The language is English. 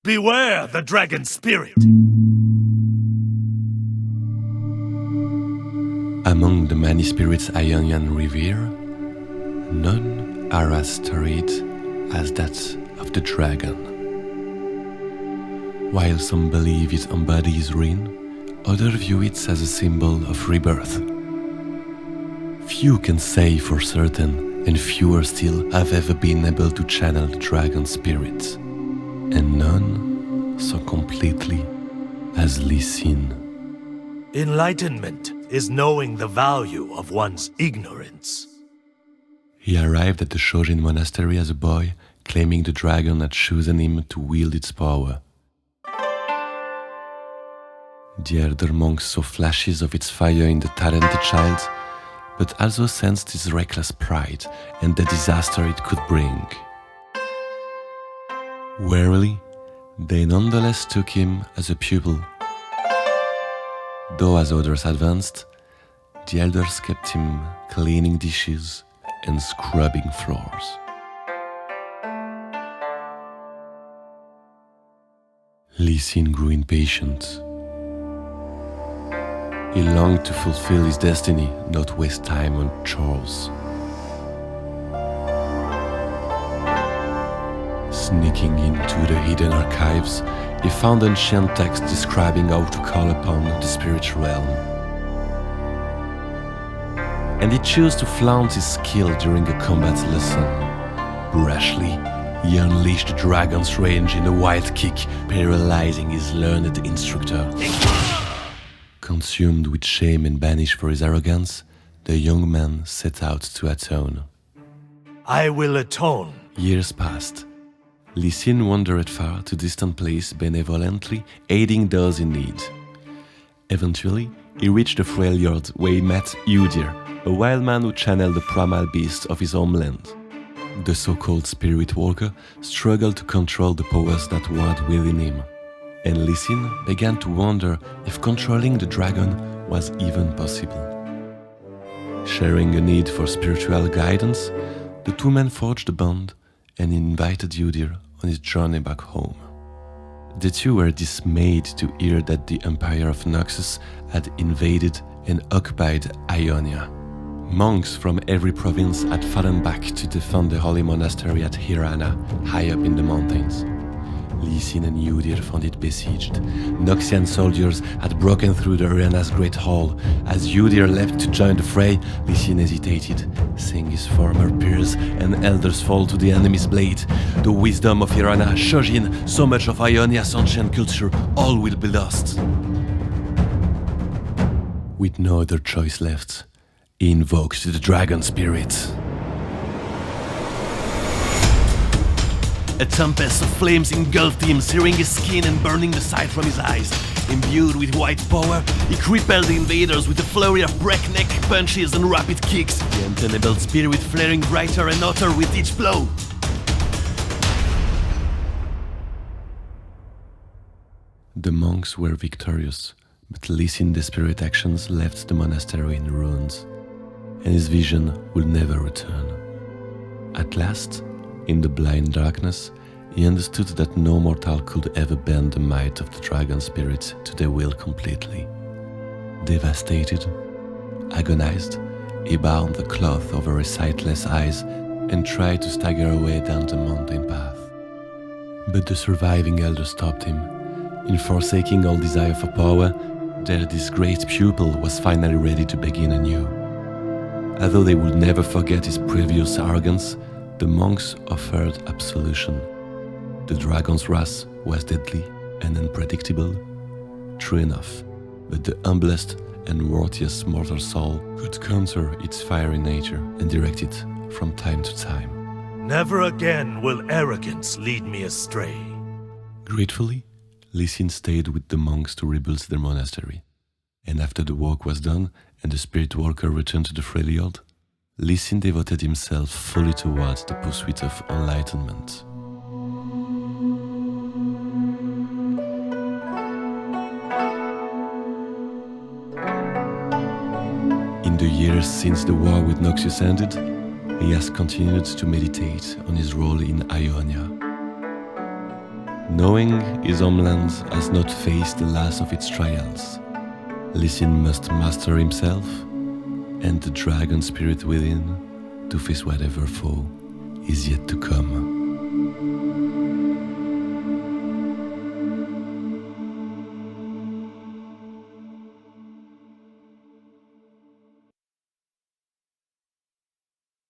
Beware the dragon spirit! Among the many spirits Ionian revere, none are as storied as that of the dragon. While some believe it embodies ruin, others view it as a symbol of rebirth. Few can say for certain, and fewer still have ever been able to channel the dragon spirit, and none so completely as Lee Sin. Enlightenment is knowing the value of one's ignorance. He arrived at the Shojin monastery as a boy, claiming the dragon had chosen him to wield its power. The elder monks saw flashes of its fire in the talented child, but also sensed his reckless pride and the disaster it could bring. Warily, they nonetheless took him as a pupil. Though as others advanced, the elders kept him cleaning dishes and scrubbing floors. Lee Sin grew impatient. He longed to fulfill his destiny, not waste time on chores. Sneaking into the hidden archives, he found ancient texts describing how to call upon the spiritual realm. And he chose to flaunt his skill during a combat lesson. Brashly, he unleashed the dragon's rage in a wild kick, paralyzing his learned instructor. Consumed with shame and banished for his arrogance, the young man set out to atone. I will atone. Years passed. Lee Sin wandered far to distant places, benevolently aiding those in need. Eventually, he reached the Freljord where he met Udir, a wild man who channeled the primal beasts of his homeland. The so-called spirit walker struggled to control the powers that warred within him, and Lee Sin began to wonder if controlling the dragon was even possible. Sharing a need for spiritual guidance, the two men forged a bond and invited Udir on his journey back home. The two were dismayed to hear that the Empire of Noxus had invaded and occupied Ionia. Monks from every province had fallen back to defend the holy monastery at Hirana, high up in the mountains. Lee Sin and Udir found it besieged. Noxian soldiers had broken through the arena's great hall. As Udir leapt to join the fray, Lee Sin hesitated, seeing his former peers and elders fall to the enemy's blade. The wisdom of Hirana, Shojin, so much of Ionia's ancient culture, all will be lost. With no other choice left, he invoked the dragon spirit. A tempest of flames engulfed him, searing his skin and burning the sight from his eyes. Imbued with white power, he crippled the invaders with a flurry of breakneck punches and rapid kicks, the untenable spirit flaring brighter and hotter with each blow. The monks were victorious, but Lee Sin's desperate actions left the monastery in ruins, and his vision would never return. At last, in the blind darkness, he understood that no mortal could ever bend the might of the dragon spirit to their will completely. Devastated, agonized, he bound the cloth over his sightless eyes and tried to stagger away down the mountain path. But the surviving elder stopped him. In forsaking all desire for power, their disgraced pupil was finally ready to begin anew. Although they would never forget his previous arrogance, the monks offered absolution. The dragon's wrath was deadly and unpredictable, true enough, but the humblest and worthiest mortal soul could counter its fiery nature and direct it from time to time. Never again will arrogance lead me astray. Gratefully, Lee Sin stayed with the monks to rebuild their monastery, and after the work was done and the spirit walker returned to the Freljord, Lee Sin devoted himself fully towards the pursuit of enlightenment. In the years since the war with Noxus ended, he has continued to meditate on his role in Ionia. Knowing his homeland has not faced the last of its trials, Lysine must master himself and the dragon spirit within to face whatever foe is yet to come.